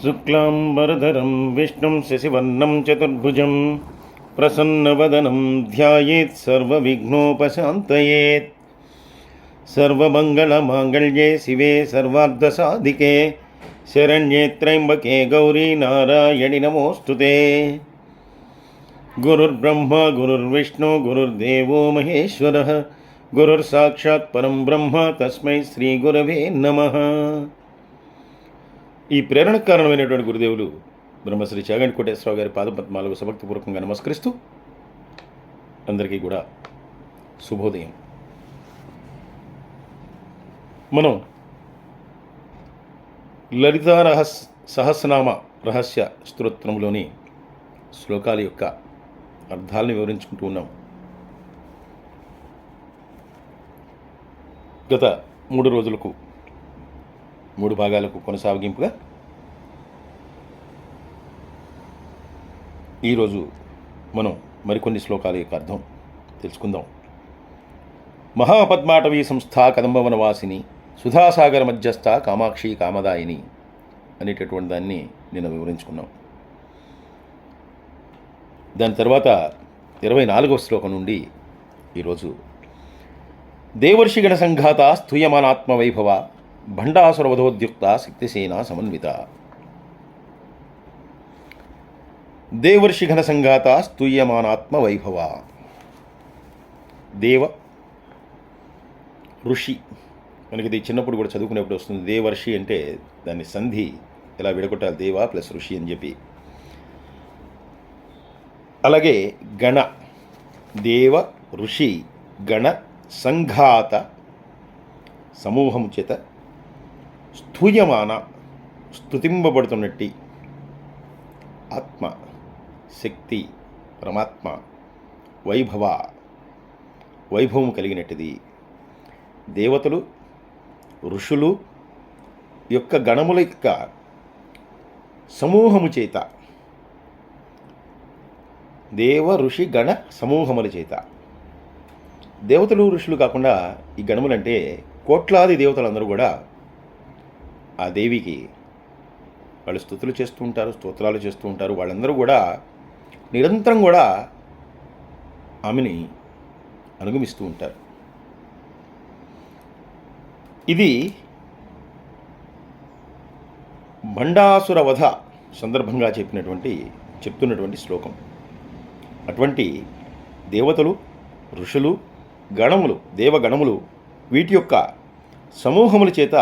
శుక్లాంబరధరం విష్ణుం శశివర్ణం చతుర్భుజం ప్రసన్నవదనం ధ్యాయేత్ సర్వవిఘ్నోపశాంతయేత్. సర్వమంగళమాంగళ్యే శివే సర్వార్థసాధికే శరణ్యే త్రయంబకే గౌరీ నారాయణి నమోస్తుతే. గురుర్బ్రహ్మ గురుర్విష్ణు గురుర్దేవో మహేశ్వరః గురుర్సాక్షాత్ పరం బ్రహ్మ తస్మై శ్రీ గురవే నమః. ఈ ప్రేరణకు కారణమైనటువంటి గురుదేవులు బ్రహ్మశ్రీ చాగంటి కోటేశ్వరరావు గారి పాదపద్మాలకు సభక్తిపూర్వకంగా నమస్కరిస్తూ అందరికీ కూడా శుభోదయం. మనం లలితా సహస్రనామ రహస్య స్తోత్రంలోని శ్లోకాల యొక్క అర్థాలను వివరించుకుంటూ ఉన్నాం. గత 3 రోజులకు 3 భాగాలకు కొనసాగింపుగా ఈరోజు మనం మరికొన్ని శ్లోకాల యొక్క అర్థం తెలుసుకుందాం. మహాపద్మాటవీ సంస్థ కదంబవనవాసిని సుధాసాగర మధ్యస్థ కామాక్షి కామదాయిని అనేటటువంటి దాన్ని నేను వివరించుకున్నాం. దాని తర్వాత 24వ శ్లోకం నుండి ఈరోజు దేవర్షిగణ సంఘాత స్థూయమానాత్మ వైభవ భండాసురవధోద్యుక్త శక్తిసేన సమన్విత. దేవర్షిగణ సంఘాత స్థూయమానాత్మ వైభవ. దేవ ఋషి, మనకి ఇది చిన్నప్పుడు కూడా చదువుకునేప్పుడు వస్తుంది. దేవర్షి అంటే దాన్ని సంధి ఇలా విడగొట్టాలి, దేవ ప్లస్ ఋషి అని చెప్పి. అలాగే గణ, దేవ ఋషి గణ సంఘాత సమూహము చేత స్థూయమాన స్తుతింపబడుతున్నట్టి ఆత్మ శక్తి పరమాత్మ వైభవ వైభవం కలిగినట్టుది. దేవతలు ఋషులు యొక్క గణముల యొక్క సమూహము చేత, దేవ ఋషి గణ సమూహముల చేత. దేవతలు ఋషులు కాకుండా ఈ గణములంటే కోట్లాది దేవతలందరూ కూడా ఆ దేవికి వాళ్ళు స్తుతులు చేస్తూ ఉంటారు, స్తోత్రాలు చేస్తూ ఉంటారు. వాళ్ళందరూ కూడా నిరంతరం కూడా ఆమెని అనుగమిస్తూ ఉంటారు. ఇది భండాసుర వధ సందర్భంగా చెప్తున్నటువంటి శ్లోకం. అటువంటి దేవతలు ఋషులు గణములు దేవగణములు వీటి యొక్క సమూహముల చేత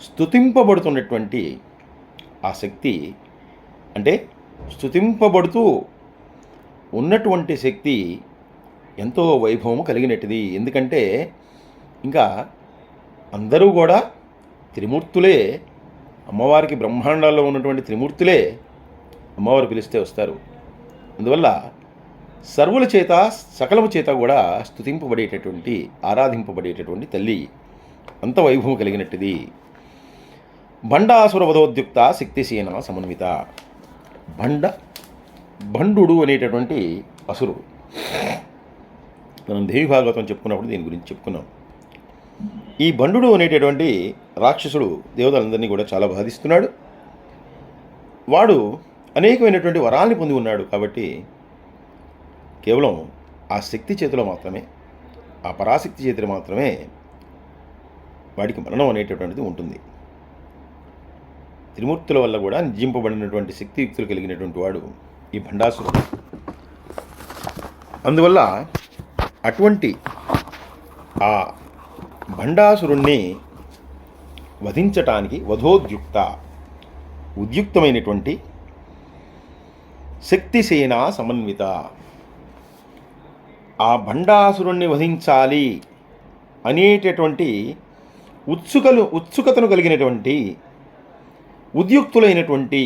స్తుతింపబడుతున్నటువంటి ఆ శక్తి, అంటే స్తుతింపబడుతూ ఉన్నటువంటి శక్తి ఎంతో వైభవము కలిగినట్టుది. ఎందుకంటే ఇంకా అందరూ కూడా త్రిమూర్తులే, అమ్మవారికి బ్రహ్మాండాల్లో ఉన్నటువంటి త్రిమూర్తులే అమ్మవారు పిలిస్తే వస్తారు. అందువల్ల సర్వుల చేత సకలము చేత కూడా స్తుతింపబడేటటువంటి ఆరాధింపబడేటటువంటి తల్లి అంత వైభవం కలిగినట్టుది. భండాసుర వధోద్యుక్త శక్తిసేన సమన్విత. భండు అనేటటువంటి అసురుడు. మనం దేవి భాగవతం చెప్పుకున్నప్పుడు దీని గురించి చెప్పుకున్నాం. ఈ భండు అనేటటువంటి రాక్షసుడు దేవతలందరినీ కూడా చాలా బాధిస్తున్నాడు. వాడు అనేకమైనటువంటి వరాల్ని పొంది ఉన్నాడు. కాబట్టి కేవలం ఆ శక్తి చేతిలో మాత్రమే, ఆ పరాశక్తి చేతిలో మాత్రమే వాడికి మరణం అనేటటువంటిది ఉంటుంది. త్రిమూర్తుల వల్ల కూడా నిజింపబడినటువంటి శక్తియుక్తులు కలిగినటువంటి వాడు ఈ భండాసురుడు. అందువల్ల అటువంటి ఆ భండాసురుణ్ణి వధించటానికి ఉద్యుక్తమైనటువంటి శక్తిసేన సమన్విత. ఆ భండాసురుణ్ణి వధించాలి అనేటటువంటి ఉత్సుకతను కలిగినటువంటి ఉద్యుక్తులైనటువంటి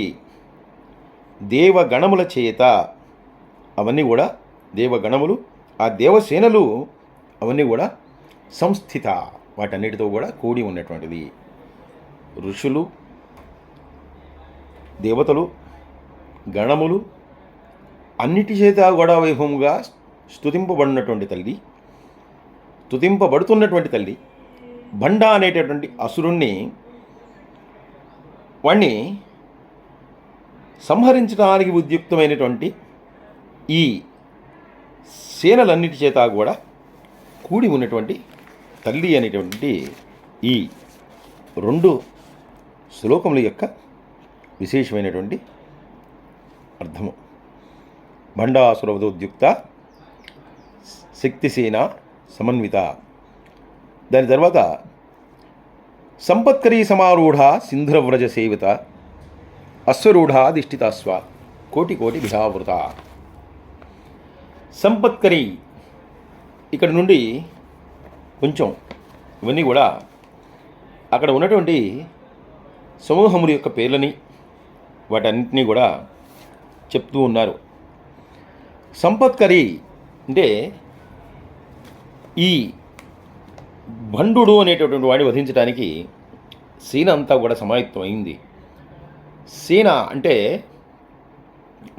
దేవగణముల చేత, అవన్నీ కూడా దేవగణములు, ఆ దేవసేనలు అవన్నీ కూడా సంస్థిత, వాటన్నిటితో కూడా కూడి ఉన్నటువంటిది. ఋషులు, దేవతలు, గణములు అన్నిటి చేత కూడా వైభవంగా స్తుతింపబడినటువంటి తల్లి స్తుతింపబడుతున్నటువంటి తల్లి బండ అనేటటువంటి అసురుణ్ణి వాణ్ణి సంహరించడానికి ఉద్యుక్తమైనటువంటి ఈ సేనలన్నిటి చేత కూడా కూడి ఉన్నటువంటి తల్లి అనేటువంటి ఈ 2 శ్లోకముల యొక్క విశేషమైనటువంటి అర్థము. బండాసురవదోద్యుక్త శక్తిసేన సమన్విత. దాని తర్వాత సంపత్కరీ సమారూఢ సింధురవ్రజ సేవిత అశ్వరూఢ దిష్టితాస్వ కోటి కోటి విధావృత. సంపత్కరీ ఇక్కడ నుండి కొంచెం ఇవన్నీ కూడా అక్కడ ఉన్నటువంటి సమూహముల యొక్క పేర్లని వాటన్నింటినీ కూడా చెప్తూ ఉన్నారు. సంపత్కరీ అంటే ఈ భండు అనేటటువంటి వాడిని వధించడానికి సేన అంతా కూడా సమాయుక్తం అయింది. సేన అంటే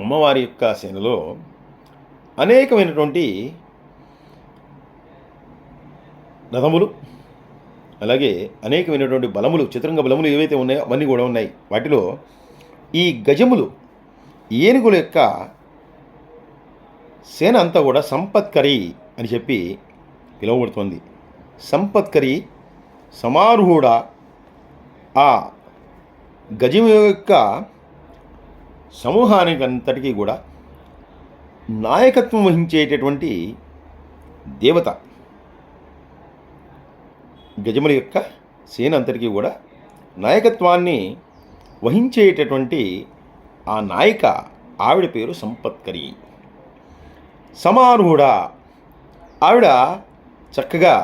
అమ్మవారి యొక్క సేనలో అనేకమైనటువంటి రథములు, అలాగే అనేకమైనటువంటి బలములు, చతురంగ బలములు ఏవైతే ఉన్నాయో అవన్నీ కూడా ఉన్నాయి. వాటిలో ఈ గజములు, ఏనుగుల యొక్క సేన అంతా కూడా సంపత్కరీ అని చెప్పి పిలువబడుతోంది. సంపత్కరీ సమారూఢ ఆ గజము యొక్క సమూహానికి అంతటికీ కూడా నాయకత్వం వహించేటటువంటి దేవత. గజముల యొక్క సేన అంతటికీ కూడా నాయకత్వాన్ని వహించేటటువంటి ఆ నాయిక ఆవిడ పేరు సంపత్కరీ. సమారూఢ ఆవిడ చక్కగా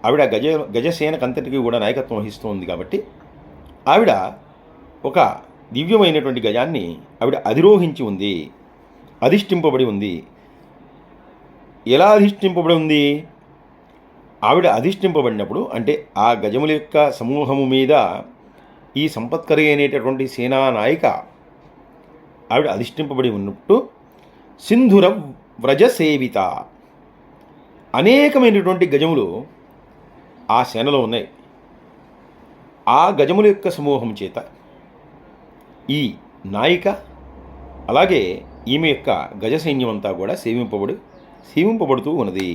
ఆవిడ గజసేనకు అంతటికీ కూడా నాయకత్వం వహిస్తుంది కాబట్టి ఆవిడ ఒక దివ్యమైనటువంటి గజాన్ని ఆవిడ అధిరోహించి ఉంది, అధిష్ఠింపబడి ఉంది. ఎలా అధిష్ఠింపబడి ఉంది? ఆవిడ అధిష్ఠింపబడినప్పుడు అంటే ఆ గజముల యొక్క సమూహము మీద ఈ సంపత్కరీ అనేటటువంటి సేనా నాయిక ఆవిడ అధిష్ఠింపబడి ఉన్నట్టు సింధుర వ్రజసేవిత అనేకమైనటువంటి గజములు ఆ సేనలో ఉన్నాయి. ఆ గజముల యొక్క సమూహం చేత ఈ నాయిక అలాగే ఈమె యొక్క గజ సైన్యం అంతా కూడా సేవింపబడుతూ ఉన్నది.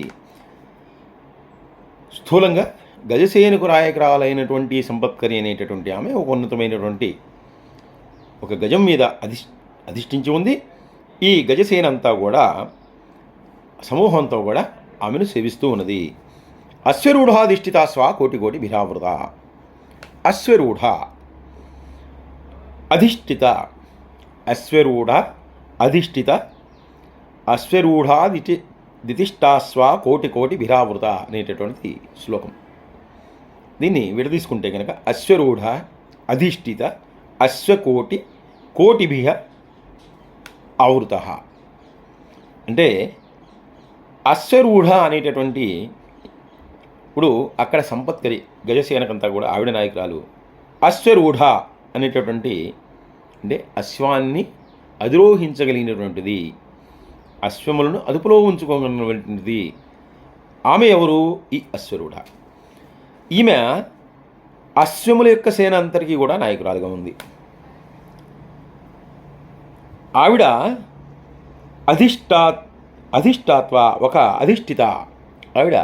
స్థూలంగా గజసేనకు నాయకురాలైనటువంటి సంపత్కరీ అనేటటువంటి ఆమె ఒక ఉన్నతమైనటువంటి ఒక గజం మీద అధిష్ఠించి ఉంది. ఈ గజసేన అంతా కూడా సమూహంతో కూడా ఆమెను సేవిస్తూ ఉన్నది. అశ్వరూఢాధిష్ఠితాస్వ కోటి కోటి విరావృత. అశ్వరూఢ అధిష్ఠిత, అశ్వరూఢ అధిష్ఠిత, అశ్వరూఢాదితిష్టాస్వ కోటి కోటి విరావృత అనేటటువంటి శ్లోకం. దీన్ని విడదీసుకుంటే కనుక అశ్వరూఢ అధిష్ఠిత అశ్వకోటి కోటిభిః ఆవృత అంటే అశ్వరూఢ అనేటటువంటి ఇప్పుడు అక్కడ సంపత్కరీ గజసేనకంతా కూడా ఆవిడ నాయకురాలు. అశ్వరూఢ అనేటటువంటి అంటే అశ్వాన్ని అధిరోహించగలిగినటువంటిది, అశ్వములను అదుపులో ఉంచుకోగలిగినటువంటిది ఆమె ఎవరు? ఈ అశ్వరూఢ. ఈమె అశ్వముల యొక్క సేన అంతటికీ కూడా నాయకురాలుగా ఉంది. ఆవిడ అధిష్టాత్వ ఒక అధిష్ఠిత, ఆవిడ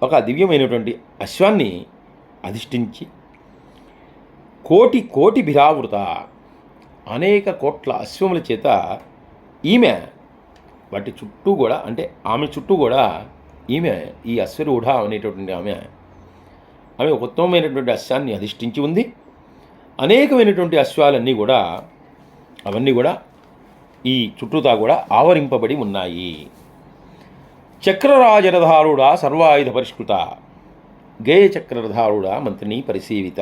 ఒక దివ్యమైనటువంటి అశ్వాన్ని అధిష్ఠించి కోటి కోటి విరావృత అనేక కోట్ల అశ్వముల చేత ఈమె వాటి చుట్టూ కూడా అంటే ఆమె చుట్టూ కూడా ఈమె ఈ అశ్వరూఢ అనేటటువంటి ఆమె ఒక ఉత్తమమైనటువంటి అశ్వాన్ని అధిష్ఠించి ఉంది. అనేకమైనటువంటి అశ్వాలన్నీ కూడా అవన్నీ కూడా ఈ చుట్టూతా కూడా ఆవరింపబడి ఉన్నాయి. చక్రరాజరధారుడ సర్వాయుధ పరిష్కృత గేయ చక్రరధారుడ మంత్రిని పరిసేవిత.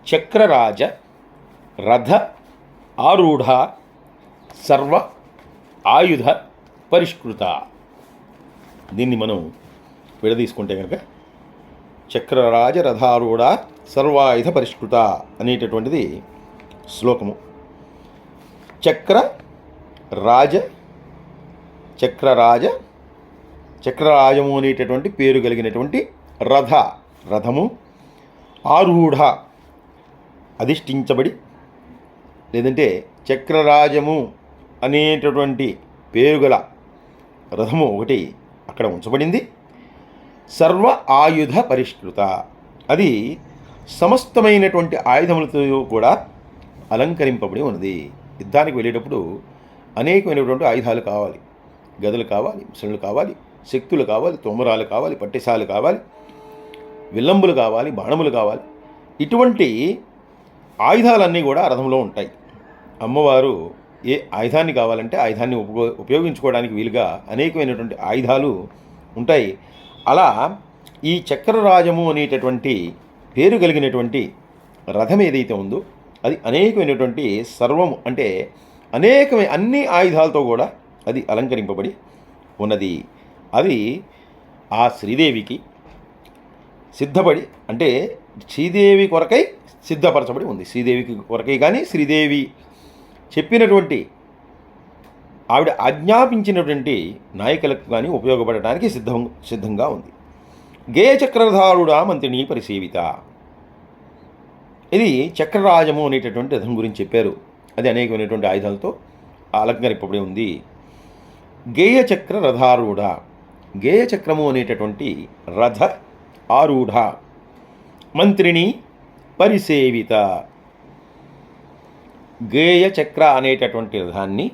చక్రరాజ రథ ఆరూఢ సర్వ ఆయుధ పరిష్కృత. దీన్ని మనం విడదీసుకుంటే కనుక చక్రరాజ రథారూఢ సర్వాయుధ పరిష్కృత అనేటటువంటిది శ్లోకము. చక్రరాజ చక్రరాజము అనేటటువంటి పేరు కలిగినటువంటి రథము ఆరూఢ అధిష్ఠించబడి, లేదంటే చక్రరాజము అనేటటువంటి పేరు గల రథము ఒకటి అక్కడ ఉంచబడింది. సర్వ ఆయుధ పరిష్కృత, అది సమస్తమైనటువంటి ఆయుధములతో కూడా అలంకరింపబడి ఉన్నది. యుద్ధానికి వెళ్ళేటప్పుడు అనేకమైనటువంటి ఆయుధాలు కావాలి, గదలు కావాలి, మిషన్లు కావాలి, శక్తులు కావాలి, తోమరాలు కావాలి, పట్టిసాలు కావాలి, విల్లంబులు కావాలి, బాణములు కావాలి. ఇటువంటి ఆయుధాలన్నీ కూడా రథంలో ఉంటాయి. అమ్మవారు ఏ ఆయుధాన్ని కావాలంటే ఆయుధాన్ని ఉపయోగించుకోవడానికి వీలుగా అనేకమైనటువంటి ఆయుధాలు ఉంటాయి. అలా ఈ చక్రరాజము అనేటటువంటి పేరు కలిగినటువంటి రథం ఏదైతే ఉందో అది అనేకమైనటువంటి సర్వము అంటే అన్ని ఆయుధాలతో కూడా అది అలంకరింపబడి ఉన్నది. అది ఆ శ్రీదేవికి సిద్ధపడి, అంటే శ్రీదేవి కొరకై సిద్ధపరచబడి ఉంది. శ్రీదేవికి కొరకై కానీ శ్రీదేవి చెప్పినటువంటి ఆవిడ ఆజ్ఞాపించినటువంటి నాయకులకు కానీ ఉపయోగపడటానికి సిద్ధంగా ఉంది. గేయ చక్రధారుడా మంత్రిని పరిసేవిత, ఇది చక్రరాజము అనేటటువంటి రథం గురించి చెప్పారు. అది అనేకమైనటువంటి ఆయుధాలతో అలంకరింపబడి ఉంది. గేయ చక్ర రథారూఢ, గేయ చక్రము అనేటటువంటి రథ ఆరూఢ మంత్రిని పరిసేవిత. గేయ చక్ర అనేటటువంటి రథాన్ని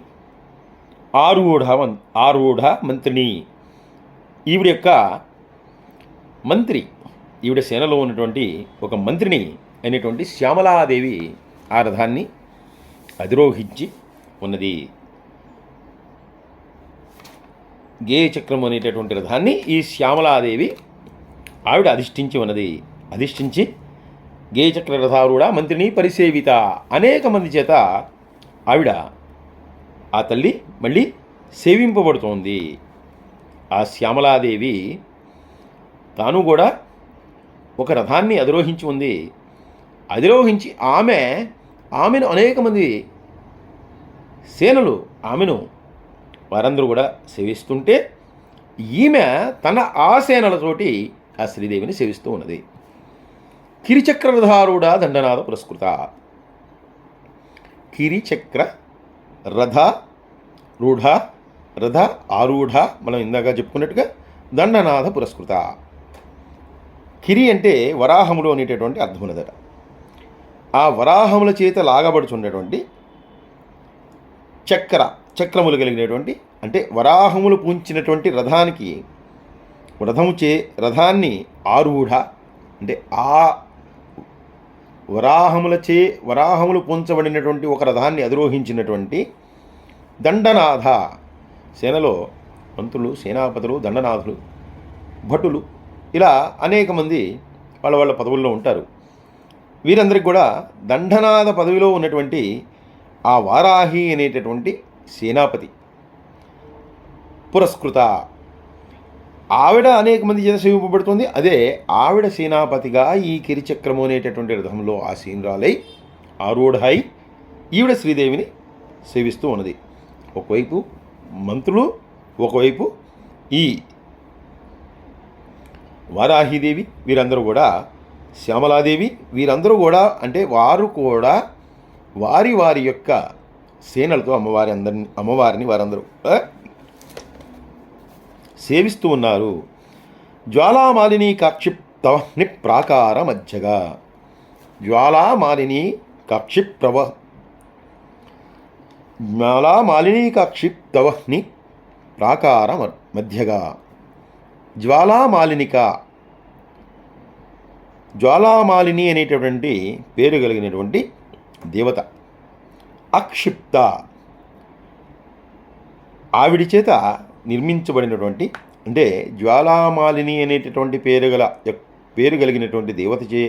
ఆరూఢ మంత్రిని, ఈవిడ యొక్క మంత్రి, ఈవిడ సేనలో ఉన్నటువంటి ఒక మంత్రిని అయినటువంటి శ్యామలాదేవి ఆ రథాన్ని అధిరోహించి ఉన్నది. గేయ చక్రము అనేటటువంటి రథాన్ని ఈ శ్యామలాదేవి ఆవిడ అధిష్ఠించి ఉన్నది. అధిష్ఠించి గేయ చక్ర రథారూఢ మంత్రిని పరిసేవిత, అనేక మంది చేత ఆవిడ ఆ తల్లి మళ్ళీ సేవింపబడుతోంది. ఆ శ్యామలాదేవి తాను కూడా ఒక రథాన్ని అధిరోహించి ఉంది. అధిరోహించి ఆమెను అనేక మంది సేనలు వారందరూ కూడా సేవిస్తుంటే ఈమె తన ఆ సేనలతోటి ఆ శ్రీదేవిని సేవిస్తూ ఉన్నది. కిరిచక్రరథారూఢ దండనాథ పురస్కృత, కిరిచక్ర రథ ఆరూఢ మనం ఇందాక చెప్పుకున్నట్టుగా దండనాథ పురస్కృత. కిరి అంటే వరాహములు అనేటటువంటి అర్థం ఉన్నదట. ఆ వరాహముల చేత లాగబడుచున్నటువంటి చక్రములు కలిగినటువంటి, అంటే వరాహములు పూంచినటువంటి రథాన్ని ఆరూఢ అంటే ఆ వరాహములు పూంచబడినటువంటి ఒక రథాన్ని అధిరోహించినటువంటి దండనాథ, సేనలో మంత్రులు, సేనాపతులు, దండనాథులు, భటులు, ఇలా అనేక మంది వాళ్ళ పదవుల్లో ఉంటారు. వీరందరికీ కూడా దండనాథ పదవిలో ఉన్నటువంటి ఆ వారాహి అనేటటువంటి సేనాపతి పురస్కృత, ఆవిడ అనేక మంది చేత సేవింపబడుతుంది. అదే ఆవిడ సేనాపతిగా ఈ కిరిచక్రము అనేటటువంటి రథంలో ఆసీనురాలై ఆరూఢై ఈవిడ శ్రీదేవిని సేవిస్తూ ఉన్నది. ఒకవైపు మంత్రులు, ఒకవైపు ఈ వారాహిదేవి, వీరందరూ కూడా శ్యామలాదేవి, వీరందరూ కూడా అంటే వారు కూడా వారి యొక్క సేనలతో అమ్మవారిని వారందరూ సేవిస్తూ ఉన్నారు. జ్వాలామాలిని కాక్షిప్తవహ్ని ప్రాకార మధ్యగా, జ్వాలామాలిని కాక్షిప్తవహ్ని ప్రాకార మధ్యగా. జ్వాలామాలిని అనేటటువంటి పేరు కలిగినటువంటి దేవత అక్షిప్త, ఆవిడి చేత నిర్మించబడినటువంటి, అంటే జ్వాలామాలిని అనేటటువంటి పేరు కలిగినటువంటి దేవతచే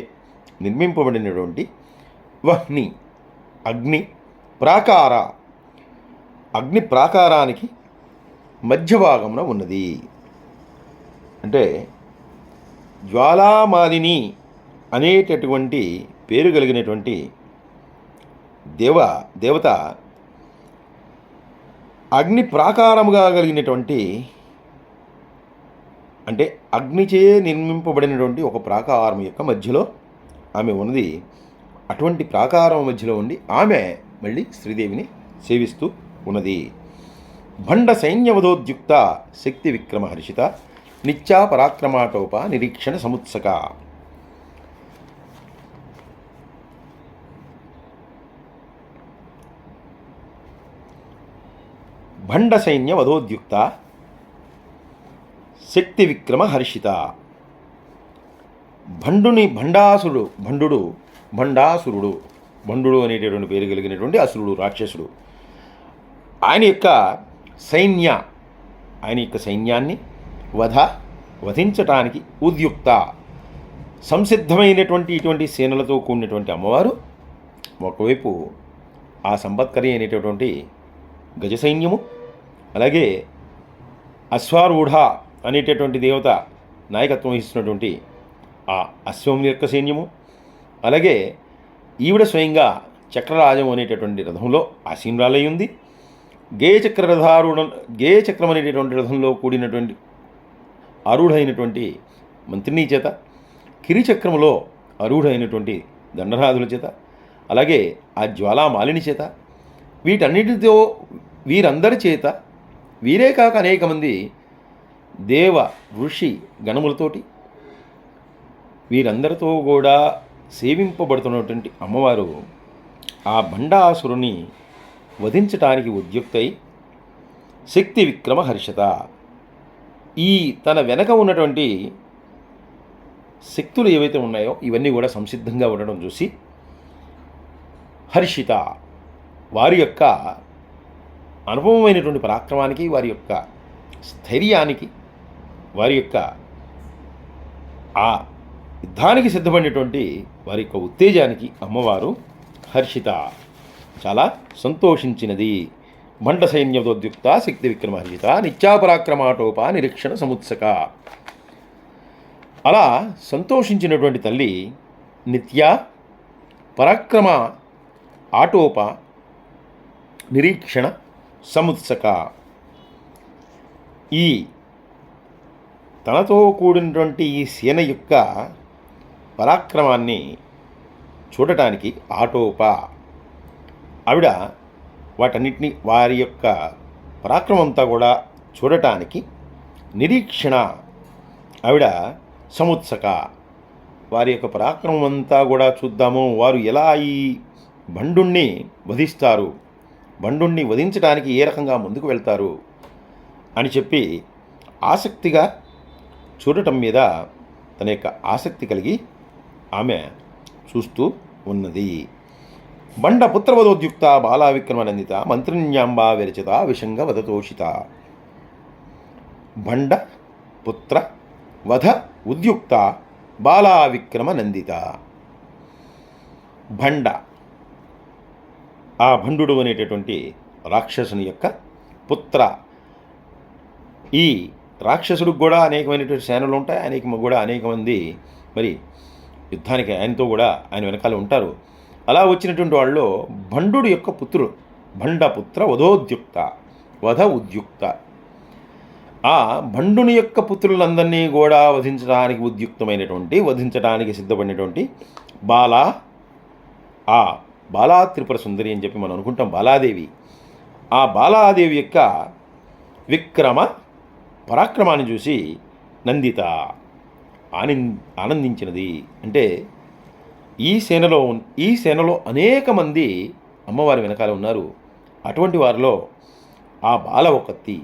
నిర్మింపబడినటువంటి వహ్ని అగ్ని ప్రాకారానికి మధ్య భాగమున ఉన్నది. అంటే జ్వాలామాలిని అనేటటువంటి పేరు కలిగినటువంటి దేవత అగ్ని ప్రాకారముగా కలిగినటువంటి అంటే అగ్నిచే నిర్మింపబడినటువంటి ఒక ప్రాకారం యొక్క మధ్యలో ఆమె ఉన్నది. అటువంటి ప్రాకారం మధ్యలో ఉండి ఆమె మళ్ళీ శ్రీదేవిని సేవిస్తూ ఉన్నది. భండ సైన్యవధోద్యుక్త శక్తి విక్రమ హర్షిత నిత్యా పరాక్రమాటోప నిరీక్షణ సముత్సక. భండ సైన్య వధోద్యుక్త శక్తి విక్రమ హర్షిత. భండుడు అనేటటువంటి పేరు కలిగినటువంటి అసురుడు, రాక్షసుడు. ఆయన యొక్క సైన్యాన్ని వధించటానికి ఉద్యుక్త సంసిద్ధమైనటువంటి ఇటువంటి సేనలతో కూడినటువంటి అమ్మవారు ఒకవైపు ఆ సంపత్కరి అనేటటువంటి గజ సైన్యము, అలాగే అశ్వారూఢ అనేటటువంటి దేవత నాయకత్వం వహిస్తున్నటువంటి ఆ అశ్వం యొక్క సైన్యము, అలాగే ఈవిడ స్వయంగా చక్రరాజం అనేటటువంటి రథంలో ఆసీనురాలై ఉంది. గేయచక్రం అనేటటువంటి రథంలో కూడినటువంటి ఆరూఢైనటువంటి మంత్రిని చేత, కిరిచక్రములో ఆరూఢైనటువంటి దండరాజుల చేత, అలాగే ఆ జ్వాలామాలిని చేత, వీటన్నిటితో వీరందరి చేత, వీరే కాక అనేక మంది దేవ ఋషి గణములతోటి వీరందరితో కూడా సేవింపబడుతున్నటువంటి అమ్మవారు ఆ భండాసురుని వధించటానికి ఉద్యుక్తై శక్తి విక్రమ హర్షత, ఈ తన వెనక ఉన్నటువంటి శక్తులు ఏవైతే ఉన్నాయో ఇవన్నీ కూడా సంసిద్ధంగా ఉండడం చూసి హర్షిత, వారి యొక్క అనుభవమైనటువంటి పరాక్రమానికి, వారి యొక్క స్థైర్యానికి, వారి యొక్క ఆ యుద్ధానికి సిద్ధపడినటువంటి వారి యొక్క ఉత్తేజానికి అమ్మవారు హర్షిత, చాలా సంతోషించినది. భండ సైన్యదోద్యుక్త శక్తి విక్రమ హర్షిత నిత్యాపరాక్రమాటోప నిరీక్షణ సముత్సక. అలా సంతోషించినటువంటి తల్లి నిత్య పరాక్రమ ఆటోప నిరీక్షణ సముత్సక, ఈ తనతో కూడినటువంటి ఈ సేన యొక్క పరాక్రమాన్ని చూడటానికి ఆటోప, ఆవిడ వాటన్నిటినీ వారి యొక్క పరాక్రమం అంతా కూడా చూడటానికి నిరీక్షణ, ఆవిడ సముత్సక, వారి యొక్క పరాక్రమం అంతా కూడా చూద్దాము, వారు ఎలా ఈ భండుణ్ణి వధిస్తారు, భండుణ్ణి వధించడానికి ఏ రకంగా ముందుకు వెళ్తారు అని చెప్పి ఆసక్తిగా చూడటం మీద తన యొక్క ఆసక్తి కలిగి ఆమె చూస్తూ ఉన్నది. బండ పుత్రవధోద్యుక్త బాలా విక్రమనందిత మంత్రిణ్యాంబా విరచిత విషంగ వధతోషిత. బండ పుత్ర వధ ఉద్యుక్త బాలా విక్రమనందిత. బండ, ఆ భండు అనేటటువంటి రాక్షసుని యొక్క పుత్ర. ఈ రాక్షసుడికి కూడా అనేకమైనటువంటి సేనలు ఉంటాయి, అనేక మంది మరి యుద్ధానికి ఆయనతో కూడా ఆయన వెనకాల ఉంటారు. అలా వచ్చినటువంటి వాళ్ళలో భండు యొక్క పుత్రుడు భండపుత్ర వధ ఉద్యుక్త. ఆ భండుని యొక్క పుత్రులందరినీ కూడా వధించడానికి సిద్ధపడినటువంటి బాలా, ఆ బాలా త్రిపుర సుందరి అని చెప్పి మనం అనుకుంటాం బాలాదేవి. ఆ బాలాదేవి యొక్క విక్రమ పరాక్రమాన్ని చూసి నందిత ఆనందించినది. అంటే ఈ సేనలో అనేక మంది అమ్మవారి వెనకాల ఉన్నారు. అటువంటి వారిలో ఆ బాల ఒకత్తి.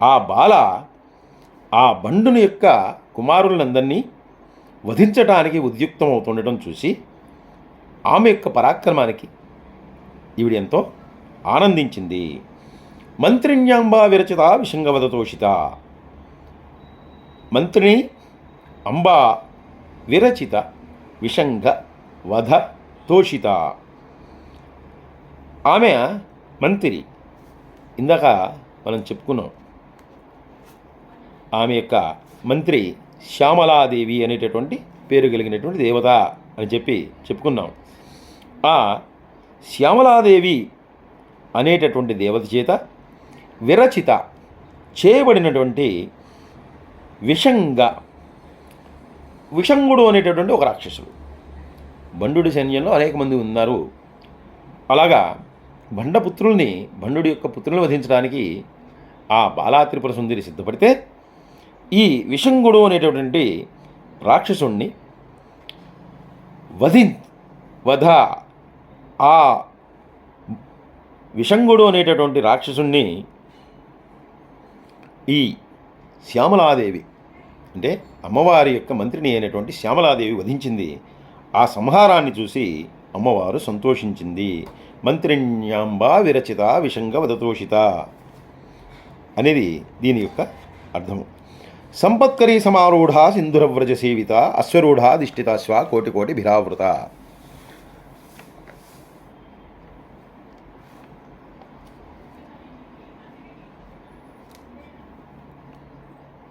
ఆ బాల ఆ బండుని యొక్క కుమారులందరినీ వధించటానికి ఉద్యుక్తమవుతుండటం చూసి ఆమె యొక్క పరాక్రమానికి ఈవిడ ఎంతో ఆనందించింది. మంత్రిణ్యాంబా విరచిత విషంగవధతోషిత. మంత్రిని అంబా విరచిత విషంగ వధ తోషిత. ఆమె మంత్రి, ఇందాక మనం చెప్పుకున్నాం, ఆమె యొక్క మంత్రి శ్యామలాదేవి అనేటటువంటి పేరు కలిగినటువంటి దేవత అని చెప్పుకున్నాం. ఆ శ్యామలాదేవి అనేటటువంటి దేవత చేత విరచిత చేయబడినటువంటి విషంగా, విషంగుడు అనేటటువంటి ఒక రాక్షసుడు. భండుడి సైన్యంలో అనేక మంది ఉన్నారు. అలాగా భండుడి యొక్క పుత్రుల్ని వధించడానికి ఆ బాలా త్రిపుర సుందరి సిద్ధపడితే ఈ విషంగుడు అనేటటువంటి రాక్షసుణ్ణి వధ ఆ విషంగుడు అనేటటువంటి రాక్షసుణ్ణి ఈ శ్యామలాదేవి, అంటే అమ్మవారి యొక్క మంత్రిని అయినటువంటి శ్యామలాదేవి వధించింది. ఆ సంహారాన్ని చూసి అమ్మవారు సంతోషించింది. మంత్రిణ్యాంబా విరచిత విషంగ వదతోషిత అనేది దీని యొక్క అర్థము. సంపత్కరీ సమారూఢ సింధురవ్రజ సేవిత అశ్వరూఢ దిష్టితాశ్వ కోటి కోటి భిరావృత.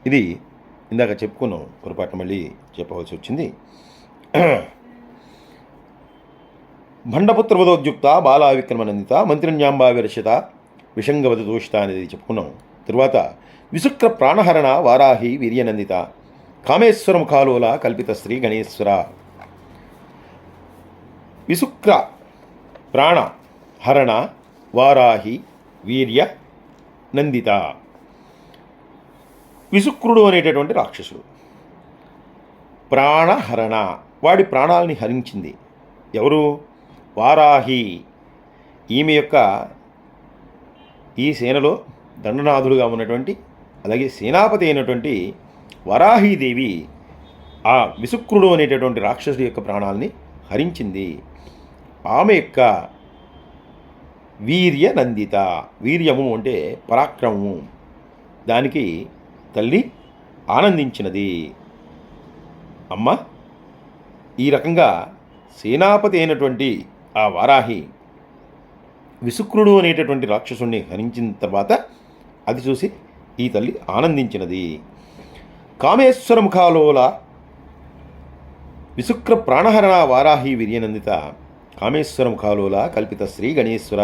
ఇది ఇందాక చెప్పుకున్నాం, పొరపాటు మళ్ళీ చెప్పవలసి వచ్చింది. భండపుత్రవదోద్యుక్త బాలా విక్రమనందిత మంత్రిణ్యాంబా విరచిత విషంగవద దోషిత అనేది చెప్పుకున్నాం. తరువాత విశుక్ర ప్రాణహరణ వారాహి వీర్యనందిత కామేశ్వర ముఖాలోల కల్పిత శ్రీ గణేశ్వర. విశుక్ర ప్రాణహరణ వారాహి వీర్య నందిత. విశుక్రుడు అనేటటువంటి రాక్షసుడు ప్రాణహరణ, వాడి ప్రాణాలని హరించింది. ఎవరు? వారాహి. ఈమె యొక్క ఈ సేనలో దండనాథుడుగా ఉన్నటువంటి, అలాగే సేనాపతి అయినటువంటి వరాహీదేవి ఆ విశుక్రుడు అనేటటువంటి రాక్షసుడి యొక్క ప్రాణాలని హరించింది. ఆమె యొక్క వీర్య నందిత, వీర్యము అంటే పరాక్రమము, దానికి తల్లి ఆనందించినది. అమ్మ ఈ రకంగా సేనాపతి అయినటువంటి ఆ వారాహి విశుక్రుడు అనేటటువంటి రాక్షసుణ్ణి హరించిన తర్వాత అది చూసి ఈ తల్లి ఆనందించినది. కామేశ్వర ముఖాలోల విశుక్ర ప్రాణహరణ వారాహి వీర్యనందిత కామేశ్వర ముఖాలోల కల్పిత శ్రీ గణేశ్వర.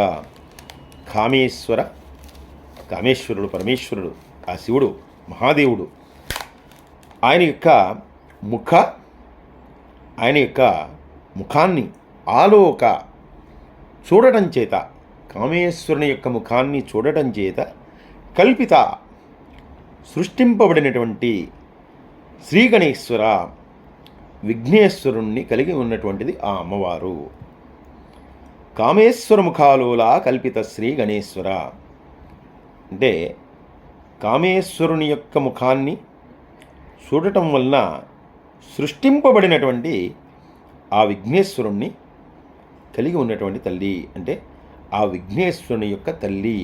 కామేశ్వరుడు పరమేశ్వరుడు, ఆ శివుడు మహాదేవుడు, ఆయన యొక్క ముఖాన్ని ఆలోక చూడటం చేత, కామేశ్వరుని యొక్క ముఖాన్ని చూడటం చేత కల్పిత సృష్టింపబడినటువంటి శ్రీ గణేశ్వర, విఘ్నేశ్వరుణ్ణి కలిగి ఉన్నటువంటిది ఆ అమ్మవారు. కామేశ్వర ముఖాలోల కల్పిత శ్రీ గణేశ్వర అంటే కామేశ్వరుని యొక్క ముఖాన్ని చూడటం వలన సృష్టింపబడినటువంటి ఆ విఘ్నేశ్వరుణ్ణి కలిగి ఉన్నటువంటి తల్లి, అంటే ఆ విఘ్నేశ్వరుని యొక్క తల్లి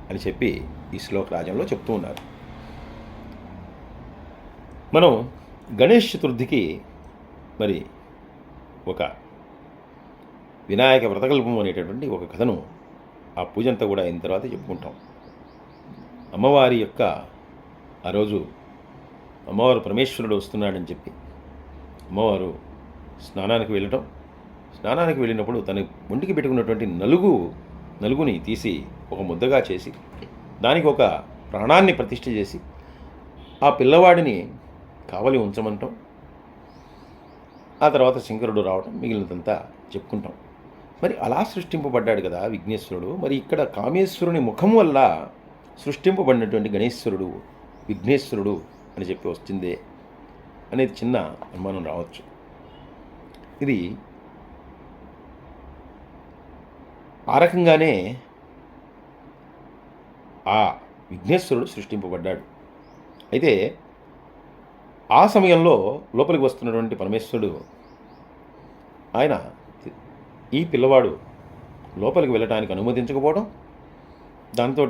అని చెప్పి ఈ శ్లోక రాజంలో చెప్తూ ఉన్నారు. మనం గణేష్ చతుర్థికి మరి ఒక వినాయక వ్రతకల్పం అనేటటువంటి ఒక కథను ఆ పూజ అంతా కూడా అయిన తర్వాత చెప్పుకుంటాం. అమ్మవారి యొక్క ఆ రోజు అమ్మవారు పరమేశ్వరుడు వస్తున్నాడని చెప్పి అమ్మవారు స్నానానికి వెళ్ళినప్పుడు తన ఒంటికి పెట్టుకున్నటువంటి నలుగుని తీసి ఒక ముద్దగా చేసి దానికి ఒక ప్రాణాన్ని ప్రతిష్ఠ చేసి ఆ పిల్లవాడిని కావలి ఉంచమంటాం. ఆ తర్వాత శంకరుడు రావటం, మిగిలినదంతా చెప్పుకుంటాం. మరి అలా సృష్టింపబడ్డాడు కదా విఘ్నేశ్వరుడు. మరి ఇక్కడ కామేశ్వరుని ముఖం వల్ల సృష్టింపబడినటువంటి గణేశ్వరుడు విఘ్నేశ్వరుడు అని చెప్పి వస్తుందే అనేది చిన్న అనుమానం రావచ్చు. ఇది ఆ రకంగానే ఆ విఘ్నేశ్వరుడు సృష్టింపబడ్డాడు. అయితే ఆ సమయంలో లోపలికి వస్తున్నటువంటి పరమేశ్వరుడు ఆయన ఈ పిల్లవాడు లోపలికి వెళ్ళటానికి అనుమతించకపోవడం, దాంతో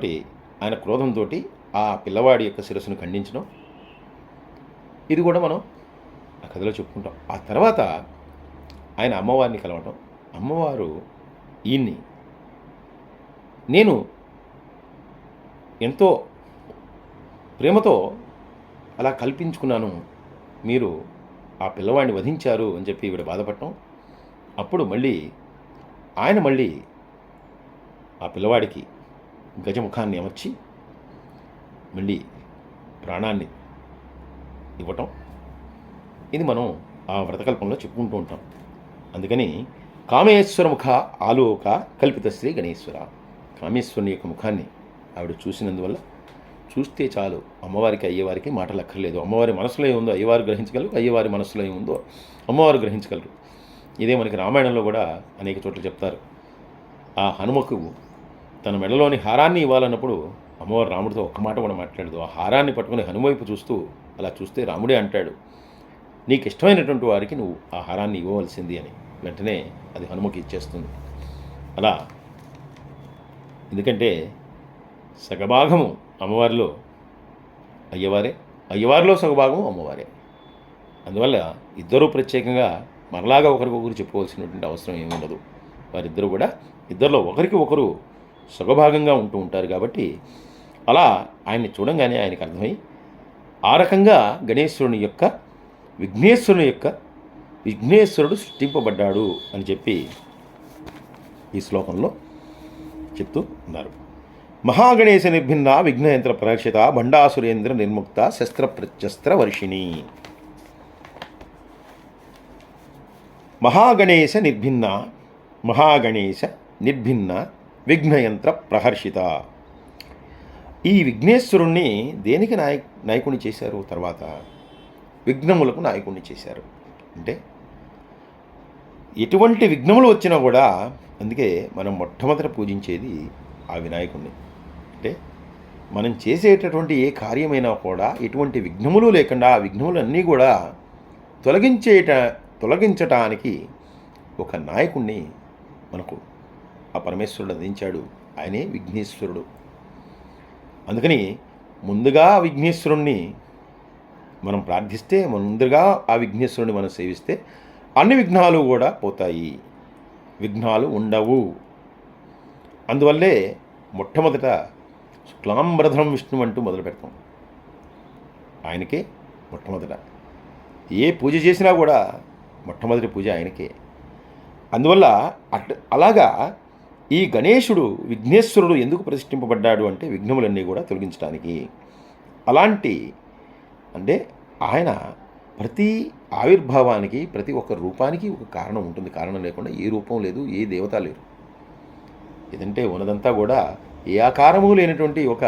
ఆయన క్రోధంతో ఆ పిల్లవాడి యొక్క శిరస్సును ఖండించడం, ఇది కూడా మనం ఆ కథలో చెప్పుకుంటాం. ఆ తర్వాత ఆయన అమ్మవారిని కలవటం, అమ్మవారు ఈయన్ని నేను ఎంతో ప్రేమతో అలా కల్పించుకున్నాను, మీరు ఆ పిల్లవాడిని వధించారు అని చెప్పి ఈవిడ బాధపడటం. అప్పుడు ఆయన మళ్ళీ ఆ పిల్లవాడికి గజముఖాన్ని అమర్చి మళ్ళీ ప్రాణాన్ని ఇవ్వటం, ఇది మనం ఆ వ్రతకల్పంలో చెప్పుకుంటూ ఉంటాం. అందుకని కామేశ్వర ముఖ ఆలోక కల్పిత శ్రీ గణేశ్వర, కామేశ్వరుని యొక్క ముఖాన్ని ఆవిడ చూసినందువల్ల, చూస్తే చాలు అమ్మవారికి అయ్యేవారికి మాటలు అక్కర్లేదు. అమ్మవారి మనసులో ఏముందో అయ్యవారు గ్రహించగలరు, అయ్యవారి మనసులో ఏముందో అమ్మవారు గ్రహించగలరు. ఇదే మనకి రామాయణంలో కూడా అనేక చోట్ల చెప్తారు. ఆ హనుమకు తన మెడలోని హారాన్ని ఇవ్వాలన్నప్పుడు అమ్మవారు రాముడితో ఒక్క మాట కూడా మాట్లాడదు. ఆ హారాన్ని పట్టుకుని హనుమ వైపు చూస్తూ అలా చూస్తే రాముడే అంటాడు, నీకు ఇష్టమైనటువంటి వారికి నువ్వు ఆ హారాన్ని ఇవ్వవలసింది అని. వెంటనే అది హనుమకి ఇచ్చేస్తుంది. అలా ఎందుకంటే సగభాగము అమ్మవారిలో అయ్యవారే, అయ్యవారిలో సగభాగము అమ్మవారే. అందువల్ల ఇద్దరూ ప్రత్యేకంగా మనలాగా ఒకరికొకరు చెప్పుకోవాల్సినటువంటి అవసరం ఏమి ఉండదు. వారిద్దరూ కూడా ఇద్దరిలో ఒకరికి ఒకరు సగభాగంగా ఉంటూ ఉంటారు. కాబట్టి అలా ఆయన్ని చూడంగానే ఆయనకు అర్థమై ఆ రకంగా గణేశ్వరుని యొక్క విఘ్నేశ్వరుడు సృష్టింపబడ్డాడు అని చెప్పి ఈ శ్లోకంలో చెప్తూ ఉన్నారు. మహాగణేశ నిర్భిన్న విఘ్నయంత్ర ప్రరక్షిత భండాసురేంద్ర నిర్ముక్త శస్త్ర ప్రత్యస్త్ర వర్షిణి. మహాగణేశ నిర్భిన్న విఘ్నయంత్ర ప్రహర్షిత. ఈ విఘ్నేశ్వరుణ్ణి దేనికి నాయకుడిని చేశారు? తర్వాత విఘ్నములకు నాయకుడిని చేశారు. అంటే ఎటువంటి విఘ్నములు వచ్చినా కూడా, అందుకే మనం మొట్టమొదట పూజించేది ఆ వినాయకుడిని. అంటే మనం చేసేటటువంటి ఏ కార్యమైనా కూడా ఎటువంటి విఘ్నములు లేకుండా ఆ విఘ్నములన్నీ కూడా తొలగించటానికి ఒక నాయకుడిని మనకు ఆ పరమేశ్వరుడు అందించాడు. ఆయనే విఘ్నేశ్వరుడు. అందుకని ముందుగా విఘ్నేశ్వరుణ్ణి మనం ప్రార్థిస్తే, ముందుగా ఆ విఘ్నేశ్వరుని మనం సేవిస్తే అన్ని విఘ్నాలు కూడా పోతాయి, విఘ్నాలు ఉండవు. అందువల్లే మొట్టమొదట శుక్లాంబరధరం విష్ణు అంటూ మొదలు పెడతాం. ఆయనకే మొట్టమొదట ఏ పూజ చేసినా కూడా మొట్టమొదటి పూజ ఆయనకే. అందువల్ల అలాగా ఈ గణేశుడు విఘ్నేశ్వరుడు ఎందుకు ప్రతిష్ఠింపబడ్డాడు అంటే విఘ్నములన్నీ కూడా తొలగించడానికి. అలాంటి అంటే ఆయన ప్రతి ఆవిర్భావానికి, ప్రతి ఒక్క రూపానికి ఒక కారణం ఉంటుంది. కారణం లేకుండా ఏ రూపం లేదు, ఏ దేవత లేరు. ఏదంటే ఉన్నదంతా కూడా ఏ ఆకారము లేనటువంటి ఒక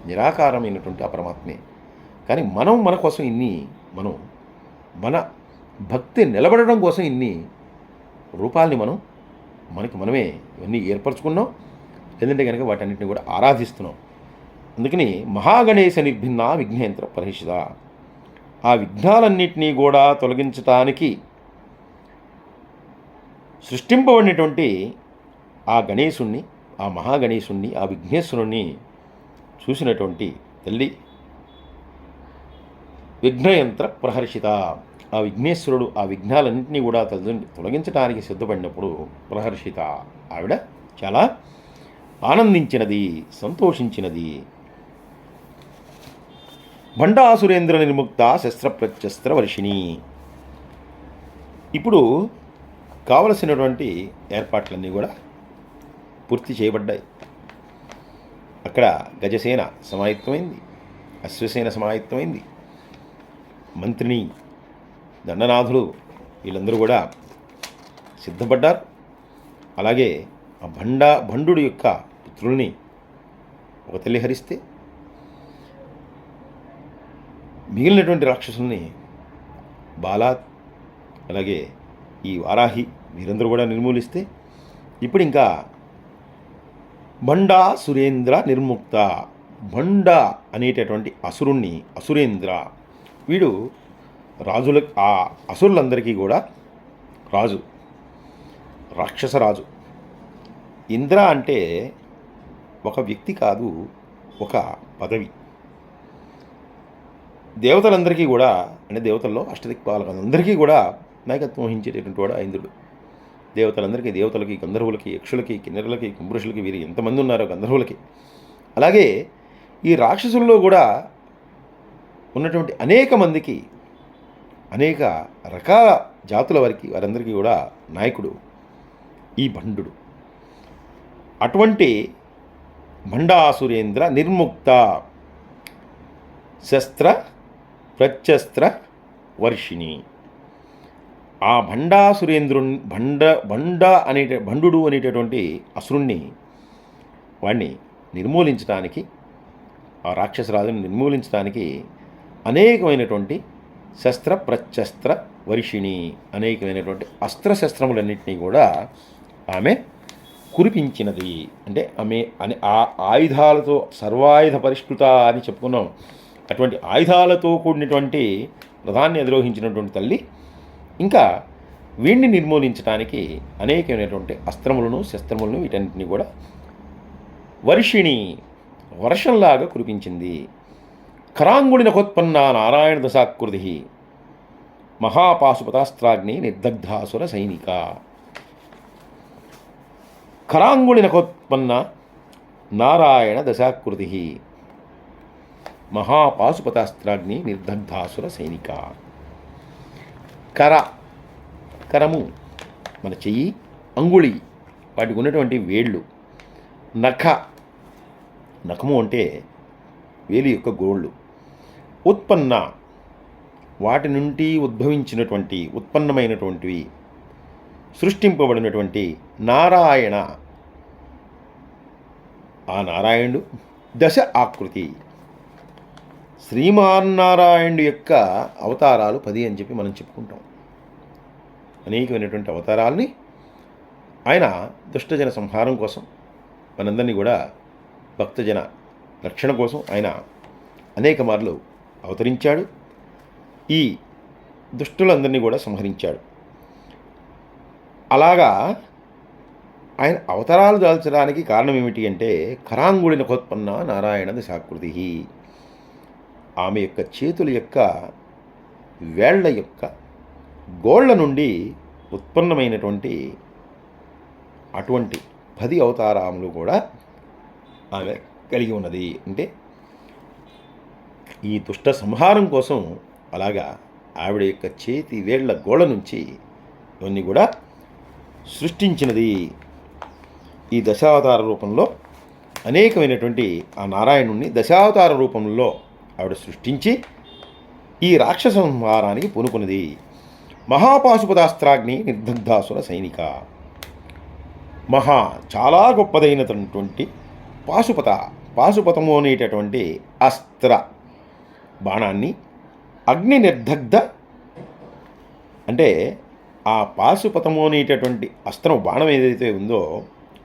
నిరాకారమైనటువంటి ఆ పరమాత్మే. కానీ మన కోసం మనం మన భక్తి నిలబడడం కోసం ఇన్ని రూపాల్ని మనకి మనమే ఇవన్నీ ఏర్పరచుకున్నాం. లేదంటే కనుక వాటన్నిటిని కూడా ఆరాధిస్తున్నాం. అందుకని మహాగణేశ నిర్భిన్న విఘ్నేంద్ర పరిషిత, ఆ విఘ్నాలన్నింటినీ కూడా తొలగించటానికి సృష్టింపబడినటువంటి ఆ గణేశుణ్ణి, ఆ మహాగణేశుణ్ణి, ఆ విఘ్నేశ్వరుణ్ణి చూసినటువంటి తల్లి విఘ్నయంత్ర ప్రహర్షిత. ఆ విఘ్నేశ్వరుడు ఆ విఘ్నాలన్నింటినీ కూడా తొలగించడానికి సిద్ధపడినప్పుడు ప్రహర్షిత, ఆవిడ చాలా ఆనందించినది, సంతోషించినది. భండాసురేంద్ర నిర్ముక్త శస్త్ర ప్రత్యస్త్ర వర్షిణి. ఇప్పుడు కావలసినటువంటి ఏర్పాట్లన్నీ కూడా పూర్తి చేయబడ్డాయి. అక్కడ గజసేన సమాయుక్తమైంది, అశ్వసేన సమాయుక్తమైంది, మంత్రిని, దండనాథుడు వీళ్ళందరూ కూడా సిద్ధపడ్డారు. అలాగే ఆ భండు యొక్క పుత్రుల్ని ఒక తల్లి హరిస్తే మిగిలినటువంటి రాక్షసుల్ని బాలా, అలాగే ఈ వారాహి వీరందరూ కూడా నిర్మూలిస్తే ఇప్పుడు ఇంకా భండా సురేంద్ర నిర్ముక్త. భండ అనేటటువంటి అసురేంద్ర వీడు ఆ అసురులందరికీ కూడా రాజు, రాక్షసరాజు. ఇంద్ర అంటే ఒక వ్యక్తి కాదు, ఒక పదవి. దేవతలందరికీ కూడా, అంటే దేవతల్లో అష్టదిక్పాలకులందరికీ కూడా నాయకత్వం వహించేటటువంటి వాడు ఇంద్రుడు. దేవతలకి, గంధర్వులకి, యక్షులకి, కిన్నెరులకి, కుంభృషులకి, వీరు ఎంతమంది ఉన్నారో గంధర్వులకి. అలాగే ఈ రాక్షసుల్లో కూడా ఉన్నటువంటి అనేక మందికి, అనేక రకాల జాతుల వారందరికీ కూడా నాయకుడు ఈ భండు. అటువంటి భండాసురేంద్ర నిర్ముక్త శస్త్ర ప్రత్యస్త్ర వర్షిణి. ఆ భండాసురేంద్రుని భండు అనేటటువంటి అసురుణ్ణి వాడిని నిర్మూలించడానికి, ఆ రాక్షసరాజుని నిర్మూలించడానికి అనేకమైనటువంటి శస్త్ర ప్రత్యస్త్ర వర్షిణి, అనేకమైనటువంటి అస్త్రశస్త్రములన్నింటినీ కూడా ఆమె కురిపించినది. అంటే ఆమె ఆ ఆయుధాలతో సర్వాయుధ పరిష్కృత అని చెప్పుకున్నాం. అటువంటి ఆయుధాలతో కూడినటువంటి రథాన్ని అధిరోహించినటువంటి తల్లి ఇంకా వీణ్ణి నిర్మూలించడానికి అనేకమైనటువంటి అస్త్రములను శస్త్రములను వీటన్నిటిని కూడా వర్షిణి వర్షంలాగా కురిపించింది. కరాంగుళినకోత్పన్న నారాయణ దశాకృతి మహాపాశుపతాస్త్రాగ్ని నిర్దగ్ధాసుర సైనిక. కరాంగుళినకోత్పన్న నారాయణ దశాకృతి మహాపాశుపతాస్త్రాగ్ని నిర్దగ్ధాసుర సైనిక. కరము మన చెయ్యి, అంగుళి వాటికి ఉన్నటువంటి వేళ్ళు, నఖము అంటే వేలి యొక్క గోళ్ళు, ఉత్పన్న వాటి నుండి ఉద్భవించినటువంటి ఉత్పన్నమైనటువంటివి సృష్టింపబడినటువంటి నారాయణ, ఆ నారాయణుడు దశ ఆకృతి. శ్రీమాన్నారాయణుడి యొక్క అవతారాలు 10 అని చెప్పి మనం చెప్పుకుంటాం. అనేకమైనటువంటి అవతారాలని ఆయన దుష్టజన సంహారం కోసం, మనందరినీ కూడా భక్తజన రక్షణ కోసం ఆయన అనేక మార్లు అవతరించాడు. ఈ దుష్టులందరినీ కూడా సంహరించాడు. అలాగా ఆయన అవతారాలు దాల్చడానికి కారణం ఏమిటి అంటే కరాంగుళినకోత్పన్న నారాయణ దశాకృతి. ఆమె యొక్క చేతుల యొక్క వేళ్ల యొక్క గోళ్ల నుండి ఉత్పన్నమైనటువంటి అటువంటి 10 అవతారములు కూడా ఆమె కలిగి ఉన్నది. అంటే ఈ దుష్ట సంహారం కోసం అలాగా ఆవిడ యొక్క చేతి వేళ్ల గోళ్ల నుంచి ఇవన్నీ కూడా సృష్టించినది. ఈ దశావతార రూపంలో అనేకమైనటువంటి ఆ నారాయణుణ్ణి దశావతార రూపంలో ఆవిడ సృష్టించి ఈ రాక్షస సంహారానికి పూనుకున్నది. మహాపాశుపతాస్త్రాగ్ని నిర్దగ్ధాసుర సైనిక. చాలా గొప్పదైనటువంటి పాశుపతము అనేటటువంటి అస్త్ర బాణాన్ని అగ్ని నిర్దగ్ధ, అంటే ఆ పాశుపతము అనేటటువంటి అస్త్రం బాణం ఏదైతే ఉందో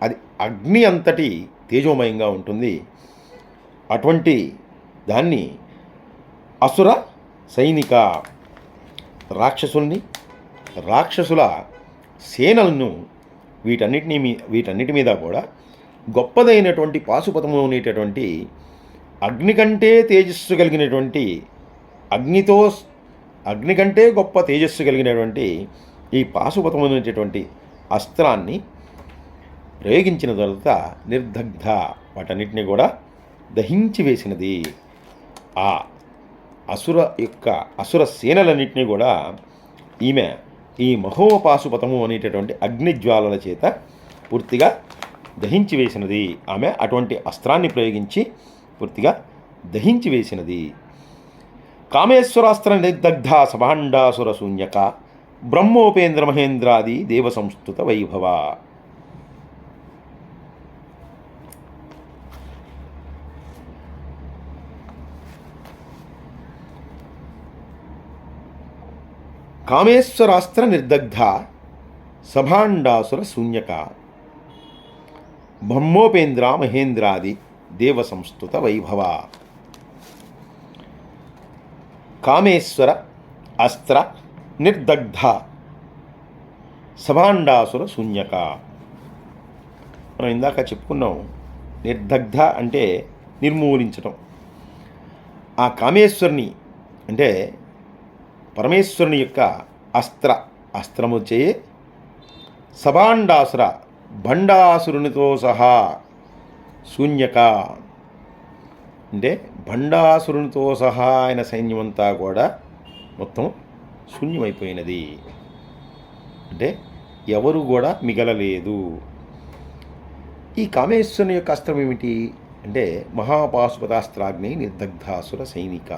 అది అగ్ని అంతటి తేజోమయంగా ఉంటుంది. అటువంటి దాన్ని అసుర సైనిక, రాక్షసుల సేనలను వీటన్నిటి మీద కూడా గొప్పదైనటువంటి పాశుపతము అనేటటువంటి అగ్ని కంటే తేజస్సు కలిగినటువంటి అగ్ని కంటే గొప్ప తేజస్సు కలిగినటువంటి ఈ పాశుపతము అనేటటువంటి అస్త్రాన్ని ప్రయోగించిన తర్వాత నిర్దగ్ధ వాటన్నిటిని కూడా దహించి వేసినది. ఆ అసుర సేనలన్నింటినీ కూడా ఈమె ఈ మహోపాశుపతము అనేటటువంటి అగ్నిజ్వాలల చేత పూర్తిగా దహించి వేసినది. ఆమె అటువంటి అస్త్రాన్ని ప్రయోగించి పూర్తిగా దహించి వేసినది. కామేశ్వరాస్త్ర నిర్దగ్ధ సభాండాసుర శూన్యక బ్రహ్మోపేంద్ర మహేంద్రాది దేవ సంస్థుత వైభవ. కామేశ్వరాస్త్ర నిర్దగ్ధ సభాండాసుర శూన్యక బ్రహ్మోపేంద్ర మహేంద్రాది దేవ సంస్థుత వైభవ. కామేశ్వర అస్త్ర నిర్దగ్ధ సభాండాసుర శూన్యక. మనం ఇందాక చెప్పుకున్నాం, నిర్దగ్ధ అంటే నిర్మూలించటం. ఆ కామేశ్వరుని అంటే పరమేశ్వరుని యొక్క అస్త్రము చే సభాండాసుర భండాసురునితో సహా శూన్యక, అంటే భండాసురునితో సహా ఆయన సైన్యమంతా కూడా మొత్తం శూన్యమైపోయినది. అంటే ఎవరు కూడా మిగలలేదు. ఈ కామేశ్వరుని యొక్క అస్త్రం ఏమిటి అంటే మహాపాశుపతాస్త్రాగ్ని నిర్దగ్ధాసుర సైనిక.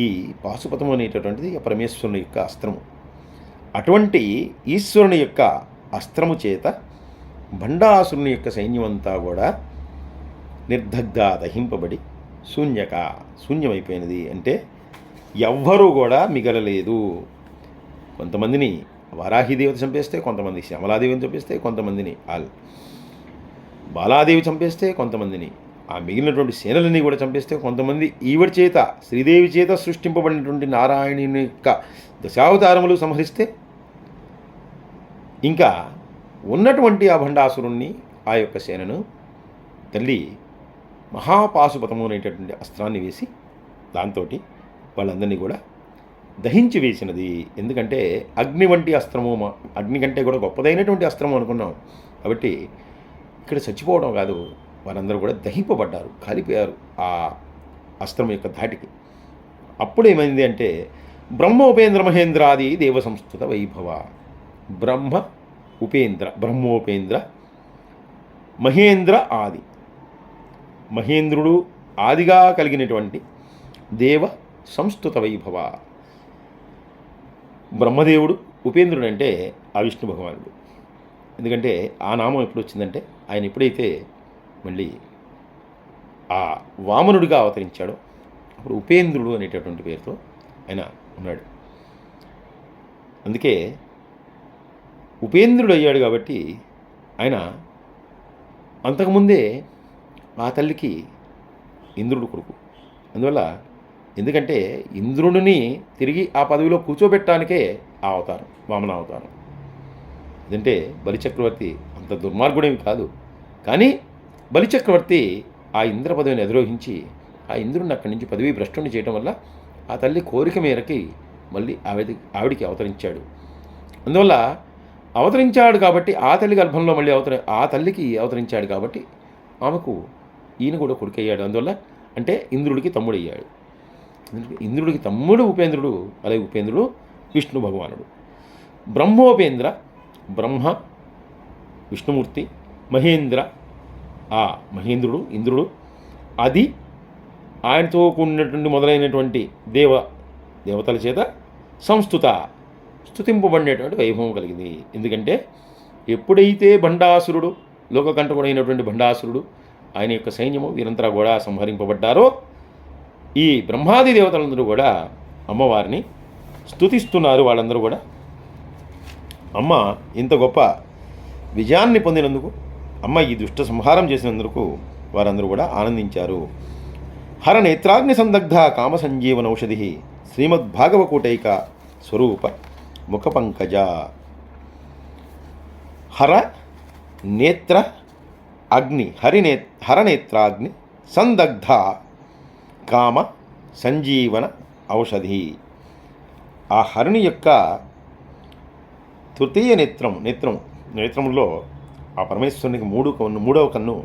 ఈ పాశుపతము అనేటటువంటిది పరమేశ్వరుని యొక్క అస్త్రము. అటువంటి ఈశ్వరుని యొక్క అస్త్రము చేత భండాసురుని యొక్క సైన్యమంతా కూడా నిర్దగ్ధ దహింపబడి శూన్యమైపోయినది. అంటే ఎవ్వరూ కూడా మిగలలేదు. కొంతమందిని వారాహిదేవత చంపేస్తే, కొంతమంది శ్యామలాదేవిని చంపేస్తే, కొంతమందిని బాలాదేవి చంపేస్తే, కొంతమందిని ఆ మిగిలినటువంటి సేనలని కూడా చంపేస్తే, కొంతమంది ఈవిడ చేత శ్రీదేవి చేత సృష్టింపబడినటువంటి నారాయణుని యొక్క దశావతారములు సంహరిస్తే, ఇంకా ఉన్నటువంటి ఆ భండాసురుణ్ణి ఆ యొక్క సేనను తల్లి మహాపాశుపతము అనేటటువంటి అస్త్రాన్ని వేసి దాంతో వాళ్ళందరినీ కూడా దహించి వేసినది. ఎందుకంటే అగ్ని వంటి అస్త్రము, అగ్ని కంటే కూడా గొప్పదైనటువంటి అస్త్రము అనుకున్నాం. కాబట్టి ఇక్కడ చచ్చిపోవడం కాదు, వారందరూ కూడా దహింపబడ్డారు, కాలిపోయారు ఆ అస్త్రం యొక్క ధాటికి. అప్పుడు ఏమైంది అంటే బ్రహ్మోపేంద్ర మహేంద్రాది దేవ సంస్థుత వైభవ. బ్రహ్మోపేంద్ర మహేంద్ర ఆది, మహేంద్రుడు ఆదిగా కలిగినటువంటి దేవ సంస్థుత వైభవ. బ్రహ్మదేవుడు, ఉపేంద్రుడు అంటే ఆ విష్ణు భగవానుడు. ఎందుకంటే ఆ నామం ఎప్పుడు వచ్చిందంటే ఆయన ఎప్పుడైతే మళ్ళీ ఆ వామనుడిగా అవతరించాడో అప్పుడు ఉపేంద్రుడు అనేటటువంటి పేరుతో ఆయన ఉన్నాడు. అందుకే ఉపేంద్రుడు అయ్యాడు. కాబట్టి ఆయన అంతకుముందే ఆ తల్లికి ఇంద్రుడు కొడుకు. అందువల్ల ఎందుకంటే ఇంద్రుడిని తిరిగి ఆ పదవిలో కూర్చోబెట్టడానికే ఆ అవతారం, వామన అవతారం. ఎందుకంటే బలిచక్రవర్తి అంత దుర్మార్గుడేమి కాదు, కానీ బలిచక్రవర్తి ఆ ఇంద్ర పదవిని అధిరోహించి ఆ ఇంద్రుడిని అక్కడి నుంచి పదవి భ్రష్టుని చేయడం వల్ల ఆ తల్లి కోరిక మేరకి మళ్ళీ ఆవిడికి అవతరించాడు. అందువల్ల అవతరించాడు కాబట్టి ఆ తల్లి గర్భంలో మళ్ళీ ఆ తల్లికి అవతరించాడు కాబట్టి ఆమెకు ఈయన కూడా కొడుకయ్యాడు. అందువల్ల అంటే ఇంద్రుడికి తమ్ముడయ్యాడు. ఇంద్రుడికి తమ్ముడు ఉపేంద్రుడు, అలాగే ఉపేంద్రుడు విష్ణు భగవానుడు. బ్రహ్మోపేంద్ర, బ్రహ్మ విష్ణుమూర్తి, మహేంద్ర ఆ మహేంద్రుడు ఇంద్రుడు, అది ఆయనతో కూడినటువంటి మొదలైనటువంటి దేవతల చేత స్తుతింపబడినటువంటి వైభవం కలిగింది. ఎందుకంటే ఎప్పుడైతే భండాసురుడు, లోకకంఠకుడైనటువంటి భండాసురుడు, ఆయన యొక్క సైన్యము వీరంతా కూడా సంహరింపబడ్డారో ఈ బ్రహ్మాది దేవతలందరూ కూడా అమ్మవారిని స్తుతిస్తున్నారు. వాళ్ళందరూ కూడా అమ్మ ఇంత గొప్ప విజయాన్ని పొందినందుకు, అమ్మ ఈ దుష్ట సంహారం చేసినందుకు వారందరూ కూడా ఆనందించారు. హర నేత్రాగ్ని సందగ్ధ కామ సంజీవన ఔషధి శ్రీమద్భాగవకూటైక స్వరూప ముఖ పంకజ. హర నేత్ర అగ్ని, హరనేత్రాగ్ని సందగ్ధ కామ సంజీవన ఔషధి. ఆ హరుని యొక్క తృతీయ నేత్రంలో ఆ పరమేశ్వరునికి మూడవ కన్ను,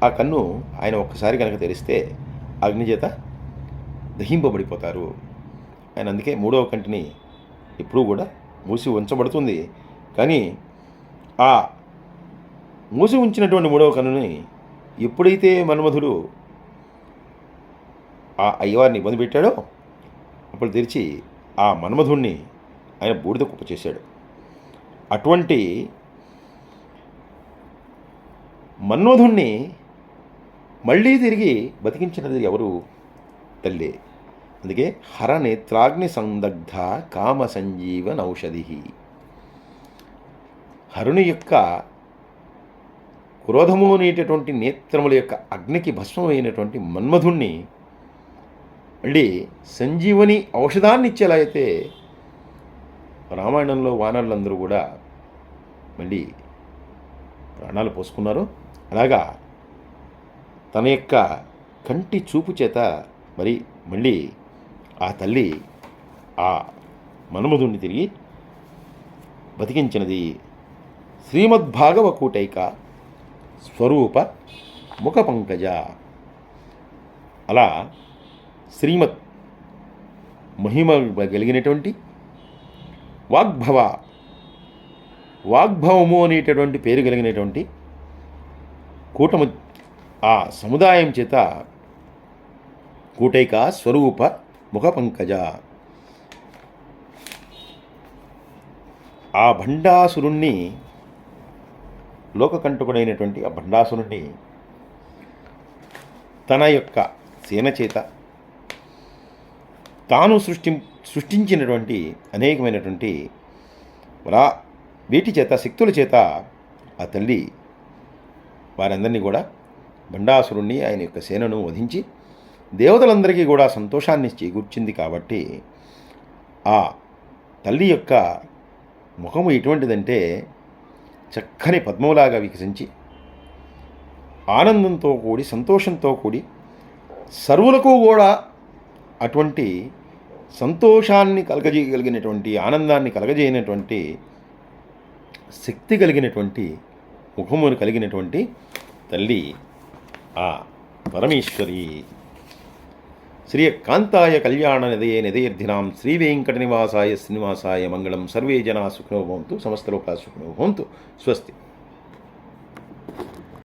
ఆ కన్ను ఆయన ఒక్కసారి కనుక తెరిస్తే అగ్ని చేత దహింపబడిపోతారు. ఆయన అందుకే మూడవ కంటిని ఎప్పుడూ కూడా మూసి ఉంచబడుతుంది. కానీ ఆ మూసి ఉంచినటువంటి మూడవ కన్నుని ఎప్పుడైతే మన్మధుడు ఆ అయ్యవారిని ఇబ్బంది పెట్టాడో అప్పుడు తెరిచి ఆ మన్మధుణ్ణి ఆయన బూడిద కుప్ప చేశాడు. అటువంటి మన్మధుణ్ణి మళ్ళీ తిరిగి బతికించినది ఎవరు? తల్లే. అందుకే హర నేత్రాగ్ని సందగ్ధ కామ సంజీవన ఔషధి. హరుని యొక్క క్రోధము అనేటటువంటి నేత్రముల యొక్క అగ్నికి భస్మమైనటువంటి మన్మధుణ్ణి మళ్ళీ సంజీవని ఔషధాన్ని ఇచ్చేలా అయితే రామాయణంలో వానరులందరూ కూడా మళ్ళీ ప్రాణాలు పోసుకున్నారు. అలాగా తన యొక్క కంటి చూపు చేత మళ్ళీ ఆ తల్లి ఆ మన్మధుణ్ణి తిరిగి బతికించినది. శ్రీమద్భాగవకూటైక స్వరూప ముఖ పంకజ. అలా శ్రీమత్ మహిమ కలిగినటువంటి వాగ్భవము అనేటటువంటి పేరు కలిగినటువంటి కూటము ఆ సముదాయం చేత కూటైకా స్వరూప ముఖ పంకజ. ఆ భండాసురుణ్ణి, లోకకంటకుడైనటువంటి ఆ భండాసురుణ్ణి తన యొక్క సేన చేత, తాను సృష్టించినటువంటి అనేకమైనటువంటి వీటి చేత, శక్తుల చేత ఆ తల్లి వారందరినీ కూడా, భండాసురుణ్ణి, ఆయన యొక్క సేనను వధించి దేవతలందరికీ కూడా సంతోషాన్ని చేకూర్చింది. కాబట్టి ఆ తల్లి యొక్క ముఖము ఎటువంటిదంటే చక్కని పద్మములాగా వికసించి ఆనందంతో కూడి, సంతోషంతో కూడి, సర్వులకు కూడా అటువంటి సంతోషాన్ని కలగజేయగలిగినటువంటి, ఆనందాన్ని కలగజేయనటువంటి శక్తి కలిగినటువంటి ముఖమును కలిగినటువంటి తల్లి ఆ పరమేశ్వరి. శ్రీ కాంతాయ కళ్యాణ నిదయే నిదయర్థినాం శ్రీ వెంకట నివాసాయ శ్రీనివాసాయ మంగళం. సర్వే జనా సుఖినో భవంతు, సమస్త లోకా సుఖినో భవంతు. స్వస్తి.